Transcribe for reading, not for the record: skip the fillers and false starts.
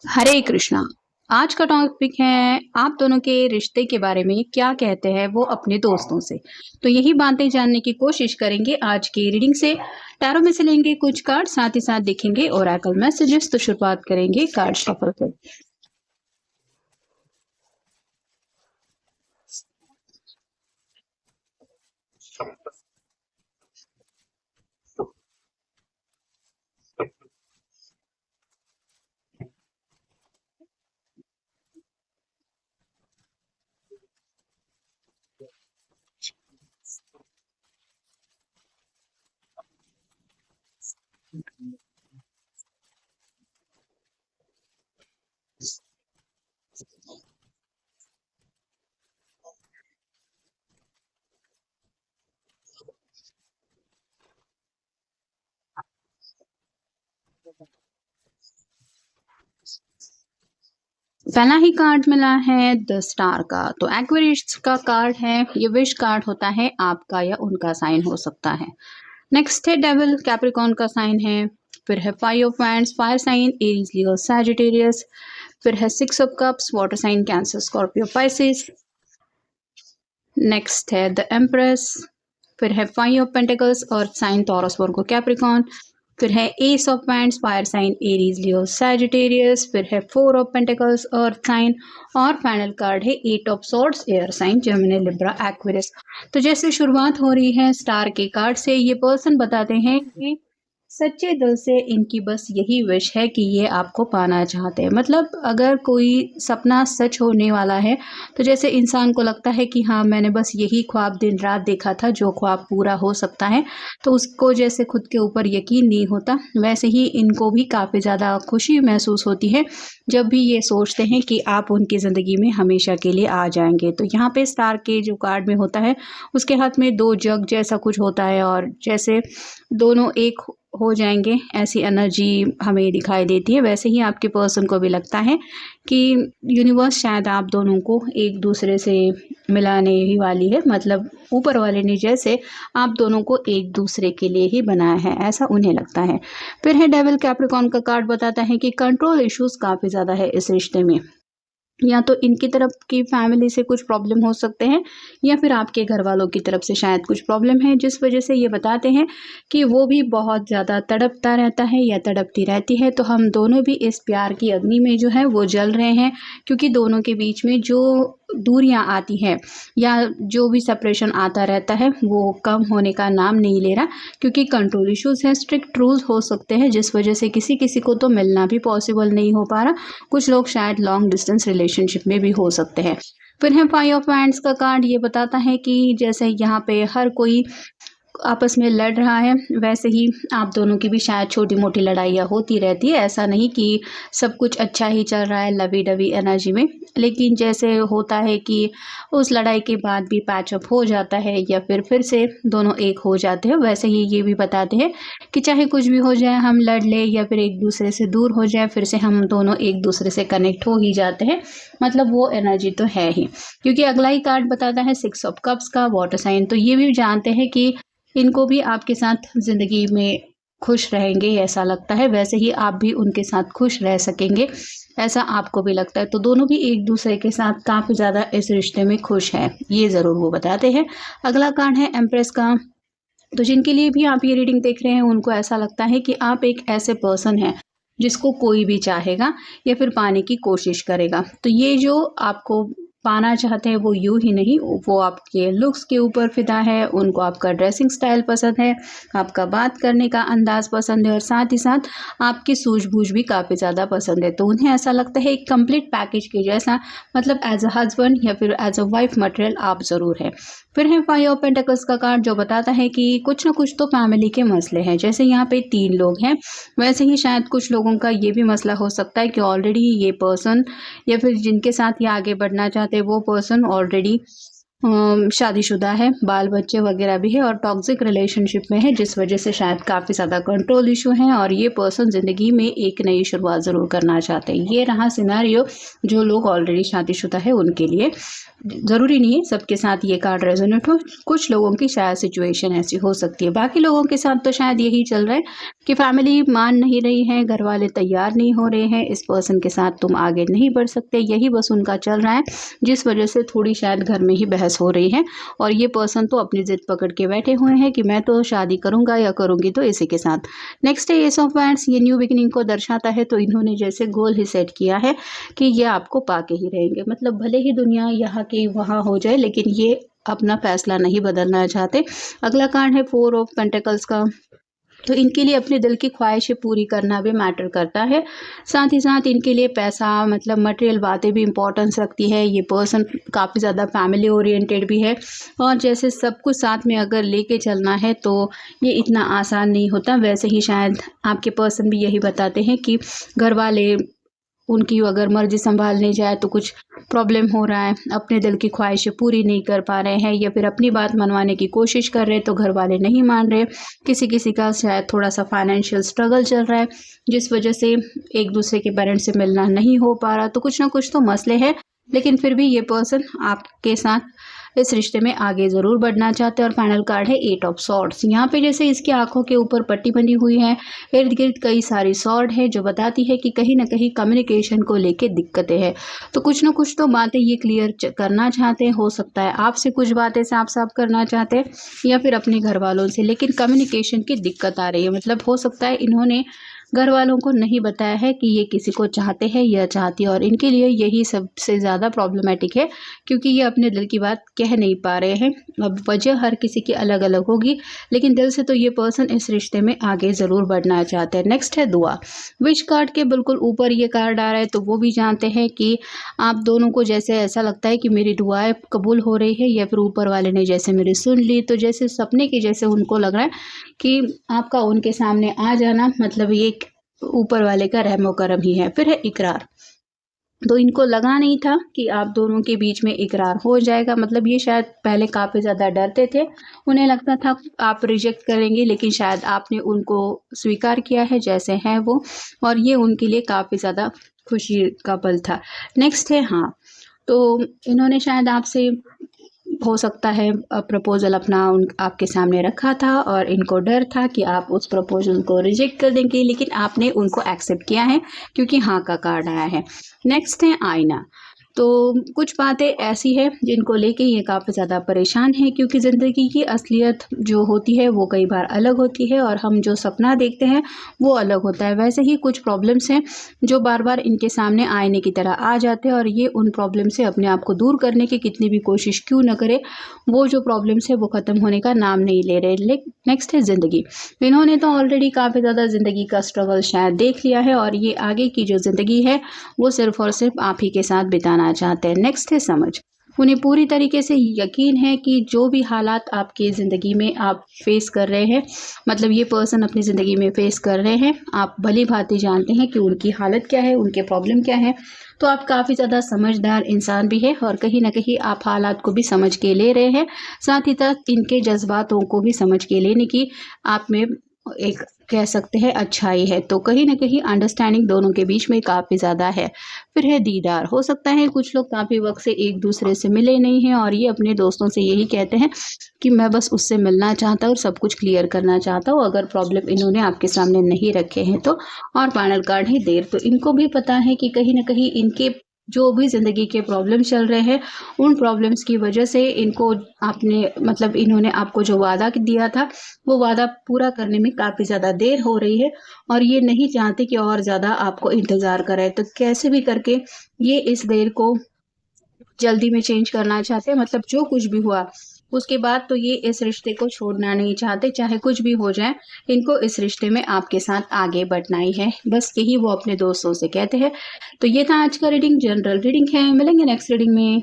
हरे कृष्णा। आज का टॉपिक है आप दोनों के रिश्ते के बारे में क्या कहते हैं वो अपने दोस्तों से। तो यही बातें जानने की कोशिश करेंगे आज की रीडिंग से। टैरो में से लेंगे कुछ कार्ड, साथ ही साथ देखेंगे ओरेकल मैसेजेस। तो शुरुआत करेंगे कार्ड शफल से। पहला ही कार्ड मिला है द स्टार का। तो एक्वेरियस का कार्ड है, ये विश कार्ड होता है, आपका या उनका साइन हो सकता है। नेक्स्ट है डेविल, कैप्रिकॉर्न का साइन है। फिर है five of wands, fire sign Aries Leo Sagittarius. फिर है six of cups, water sign Cancer Scorpio Pisces. Next है द एम्प्रेस। फिर है five of pentacles, earth sign Taurus Virgo Capricorn. फिर है ace of wands, fire sign Aries Leo Sagittarius. फिर है four of pentacles, earth sign. और final card है eight of swords, air sign Gemini Libra Aquarius. तो जैसे शुरुआत हो रही है स्टार के कार्ड से, ये पर्सन बताते हैं कि सच्चे दिल से इनकी बस यही विश है कि ये आपको पाना चाहते हैं। मतलब अगर कोई सपना सच होने वाला है तो जैसे इंसान को लगता है कि हाँ, मैंने बस यही ख्वाब दिन रात देखा था जो ख्वाब पूरा हो सकता है, तो उसको जैसे खुद के ऊपर यकीन नहीं होता, वैसे ही इनको भी काफ़ी ज़्यादा खुशी महसूस होती है जब भी ये सोचते हैं कि आप उनकी ज़िंदगी में हमेशा के लिए आ जाएंगे। तो यहाँ पे स्टार के जो कार्ड में होता है, उसके हाथ में दो जग जैसा कुछ होता है और जैसे दोनों एक हो जाएंगे, ऐसी एनर्जी हमें दिखाई देती है। वैसे ही आपके पर्सन को भी लगता है कि यूनिवर्स शायद आप दोनों को एक दूसरे से मिलाने ही वाली है। मतलब ऊपर वाले ने जैसे आप दोनों को एक दूसरे के लिए ही बनाया है, ऐसा उन्हें लगता है। फिर है डेविल, कैप्रिकॉर्न का कार्ड बताता है कि कंट्रोल इश्यूज काफ़ी ज़्यादा है इस रिश्ते में। या तो इनकी तरफ की फैमिली से कुछ प्रॉब्लम हो सकते हैं, या फिर आपके घर वालों की तरफ से शायद कुछ प्रॉब्लम है, जिस वजह से ये बताते हैं कि वो भी बहुत ज़्यादा तड़पता रहता है या तड़पती रहती है। तो हम दोनों भी इस प्यार की अग्नि में जो है वो जल रहे हैं, क्योंकि दोनों के बीच में जो दूरियां आती हैं या जो भी सेपरेशन आता रहता है वो कम होने का नाम नहीं ले रहा, क्योंकि कंट्रोल इश्यूज हैं, स्ट्रिक्ट रूल्स हो सकते हैं, जिस वजह से किसी किसी को तो मिलना भी पॉसिबल नहीं हो पा रहा। कुछ लोग शायद लॉन्ग डिस्टेंस रिलेशनशिप में भी हो सकते हैं। फिर है फाइव ऑफ वैंड्स का कार्ड, ये बताता है कि जैसे यहाँ पे हर कोई आपस में लड़ रहा है, वैसे ही आप दोनों की भी शायद छोटी मोटी लड़ाइयाँ होती रहती है। ऐसा नहीं कि सब कुछ अच्छा ही चल रहा है लवी डवी एनर्जी में, लेकिन जैसे होता है कि उस लड़ाई के बाद भी पैचअप हो जाता है या फिर से दोनों एक हो जाते हैं। वैसे ही ये भी बताते हैं कि चाहे कुछ भी हो जाए, हम लड़ ले या फिर एक दूसरे से दूर हो जाए, फिर से हम दोनों एक दूसरे से कनेक्ट हो ही जाते हैं। मतलब वो एनर्जी तो है ही, क्योंकि अगला ही कार्ड बताता है सिक्स ऑफ कप्स का, वाटर साइन। तो ये भी जानते हैं कि इनको भी आपके साथ ज़िंदगी में खुश रहेंगे, ऐसा लगता है। वैसे ही आप भी उनके साथ खुश रह सकेंगे, ऐसा आपको भी लगता है। तो दोनों भी एक दूसरे के साथ काफ़ी ज़्यादा इस रिश्ते में खुश हैं, ये ज़रूर वो बताते हैं। अगला कार्ड है एम्प्रेस का। तो जिनके लिए भी आप ये रीडिंग देख रहे हैं, उनको ऐसा लगता है कि आप एक ऐसे पर्सन हैं जिसको कोई भी चाहेगा या फिर पाने की कोशिश करेगा। तो ये जो आपको पाना चाहते हैं वो यूं ही नहीं, वो आपके लुक्स के ऊपर फिदा है, उनको आपका ड्रेसिंग स्टाइल पसंद है, आपका बात करने का अंदाज पसंद है, और साथ ही साथ आपकी सूझबूझ भी काफ़ी ज़्यादा पसंद है। तो उन्हें ऐसा लगता है एक कंप्लीट पैकेज के जैसा, मतलब एज अ हस्बैंड या फिर एज अ वाइफ मटेरियल आप ज़रूर है। फिर है फाइव ऑफ पेंटिकल्स का कार्ड, जो बताता है कि कुछ ना कुछ तो फैमिली के मसले हैं। जैसे यहाँ पे तीन लोग हैं, वैसे ही शायद कुछ लोगों का ये भी मसला हो सकता है कि ऑलरेडी ये पर्सन या फिर जिनके साथ ये आगे बढ़ना चाहते हैं वो पर्सन ऑलरेडी शादीशुदा है, बाल बच्चे वगैरह भी है और टॉक्सिक रिलेशनशिप में है, जिस वजह से शायद काफ़ी ज़्यादा कंट्रोल इशू है और ये पर्सन ज़िंदगी में एक नई शुरुआत ज़रूर करना चाहते हैं। ये रहा सिनेरियो जो लोग ऑलरेडी शादीशुदा है उनके लिए। ज़रूरी नहीं है सबके साथ ये कार्ड रेजोनेट हो, कुछ लोगों की शायद सिचुएशन ऐसी हो सकती है। बाकी लोगों के साथ तो शायद यही चल रहा है कि फैमिली मान नहीं रही है, घर वाले तैयार नहीं हो रहे हैं, इस पर्सन के साथ तुम आगे नहीं बढ़ सकते, यही बस उनका चल रहा है, जिस वजह से थोड़ी शायद घर में ही बहस हो रही है। और ये पर्सन तो अपनी ज़िद पकड़ के बैठे हुए हैं कि मैं तो शादी करूँगा या करूँगी तो इसी के साथ। नेक्स्ट है एस ऑफ वांड्स, ये न्यू बिगिनिंग को दर्शाता है। तो इन्होंने जैसे गोल ही सेट किया है कि ये आपको पाके ही रहेंगे, मतलब भले ही दुनिया यहाँ की वहाँ हो जाए, लेकिन ये अपना फैसला नहीं बदलना चाहते। अगला कार्ड है 4 ऑफ पेंटिकल्स का। तो इनके लिए अपने दिल की ख्वाहिशें पूरी करना भी मैटर करता है, साथ ही साथ इनके लिए पैसा मतलब मटेरियल बातें भी इम्पोर्टेंस रखती है। ये पर्सन काफ़ी ज़्यादा फैमिली ओरिएंटेड भी है, और जैसे सब कुछ साथ में अगर लेके चलना है तो ये इतना आसान नहीं होता। वैसे ही शायद आपके पर्सन भी यही बताते हैं कि घर वाले उनकी अगर मर्जी संभालने जाए तो कुछ प्रॉब्लम हो रहा है, अपने दिल की ख्वाहिशें पूरी नहीं कर पा रहे हैं, या फिर अपनी बात मनवाने की कोशिश कर रहे हैं तो घर वाले नहीं मान रहे। किसी किसी का शायद थोड़ा सा फाइनेंशियल स्ट्रगल चल रहा है, जिस वजह से एक दूसरे के पेरेंट्स से मिलना नहीं हो पा रहा। तो कुछ ना कुछ तो मसले हैं, लेकिन फिर भी ये पर्सन आपके साथ इस रिश्ते में आगे ज़रूर बढ़ना चाहते हैं। और फाइनल कार्ड है 8 ऑफ सॉर्ड्स। यहाँ पे जैसे इसकी आंखों के ऊपर पट्टी बनी हुई है, इर्द गिर्द कई सारी सॉर्ड है, जो बताती है कि कहीं ना कहीं कम्युनिकेशन को लेके दिक्कतें हैं। तो कुछ ना कुछ तो बातें ये क्लियर करना चाहते हैं, हो सकता है आपसे कुछ बातें साफ साफ करना चाहते हैं या फिर अपने घर वालों से, लेकिन कम्युनिकेशन की दिक्कत आ रही है। मतलब हो सकता है इन्होंने घर वालों को नहीं बताया है कि ये किसी को चाहते हैं या चाहती है, और इनके लिए यही सबसे ज़्यादा प्रॉब्लमेटिक है, क्योंकि ये अपने दिल की बात कह नहीं पा रहे हैं। अब वजह हर किसी की अलग अलग होगी, लेकिन दिल से तो ये पर्सन इस रिश्ते में आगे ज़रूर बढ़ना चाहते हैं। नेक्स्ट है दुआ। विश कार्ड के बिल्कुल ऊपर ये कार्ड आ रहा है, तो वो भी जानते हैं कि आप दोनों को जैसे ऐसा लगता है कि मेरी दुआएं कबूल हो रही है, या फिर ऊपर वाले ने जैसे मेरी सुन ली, तो जैसे सपने की जैसे उनको लग रहा है कि आपका उनके सामने आ जाना मतलब ये ऊपर वाले का रहमो करम ही है। फिर है इकरार। तो इनको लगा नहीं था कि आप दोनों के बीच में इकरार हो जाएगा, मतलब ये शायद पहले काफ़ी ज़्यादा डरते थे, उन्हें लगता था आप रिजेक्ट करेंगे, लेकिन शायद आपने उनको स्वीकार किया है जैसे हैं वो, और ये उनके लिए काफ़ी ज़्यादा खुशी का पल था। नेक्स्ट है हाँ। तो इन्होंने शायद आपसे हो सकता है प्रपोज़ल अपना आपके सामने रखा था, और इनको डर था कि आप उस प्रपोज़ल को रिजेक्ट कर देंगे, लेकिन आपने उनको एक्सेप्ट किया है क्योंकि हाँ का कार्ड आया है। नेक्स्ट है आईना। तो कुछ बातें ऐसी है जिनको लेके ये काफ़ी ज़्यादा परेशान है, क्योंकि ज़िंदगी की असलियत जो होती है वो कई बार अलग होती है, और हम जो सपना देखते हैं वो अलग होता है। वैसे ही कुछ प्रॉब्लम्स हैं जो बार बार इनके सामने आईने की तरह आ जाते हैं, और ये उन प्रॉब्लम से अपने आप को दूर करने की कितनी भी कोशिश क्यों न करे, वो जो प्रॉब्लम्स है वो ख़त्म होने का नाम नहीं ले रहे। नेक्स्ट है ज़िंदगी। इन्होंने तो ऑलरेडी काफ़ी ज़्यादा ज़िंदगी का स्ट्रगल शायद देख लिया है, और ये आगे की जो ज़िंदगी है वो सिर्फ़ और सिर्फ आप ही के साथ बिताना चाहते हैं। नेक्स्ट है समझ। उन्हें पूरी तरीके से यकीन है कि जो भी हालात आपकी ज़िंदगी में आप फेस कर रहे हैं, मतलब ये पर्सन अपनी ज़िंदगी में फेस कर रहे हैं, आप भली भांति जानते हैं कि उनकी हालत क्या है, उनके प्रॉब्लम क्या है। तो आप काफ़ी ज़्यादा समझदार इंसान भी है, और कहीं ना कहीं आप हालात को भी समझ के ले रहे हैं, साथ ही साथ इनके जज्बातों को भी समझ के लेने की आप में एक कह सकते हैं अच्छाई है। तो कहीं ना कहीं अंडरस्टैंडिंग दोनों के बीच में काफ़ी ज़्यादा है। फिर है दीदार। हो सकता है कुछ लोग काफ़ी वक्त से एक दूसरे से मिले नहीं हैं, और ये अपने दोस्तों से यही कहते हैं कि मैं बस उससे मिलना चाहता हूँ और सब कुछ क्लियर करना चाहता हूँ, अगर प्रॉब्लम इन्होंने आपके सामने नहीं रखे हैं तो। और फाइनल कार्ड है देर। तो इनको भी पता है कि कहीं ना कहीं इनके जो भी ज़िंदगी के प्रॉब्लम चल रहे हैं, उन प्रॉब्लम्स की वजह से इनको आपने मतलब इन्होंने आपको जो वादा दिया था वो वादा पूरा करने में काफ़ी ज़्यादा देर हो रही है, और ये नहीं चाहते कि और ज़्यादा आपको इंतज़ार करें। तो कैसे भी करके ये इस देर को जल्दी में चेंज करना चाहते हैं, मतलब जो कुछ भी हुआ उसके बाद तो ये इस रिश्ते को छोड़ना नहीं चाहते, चाहे कुछ भी हो जाए, इनको इस रिश्ते में आपके साथ आगे बढ़ना ही है, बस यही वो अपने दोस्तों से कहते हैं। तो ये था आज का रीडिंग, जनरल रीडिंग है। मिलेंगे नेक्स्ट रीडिंग में।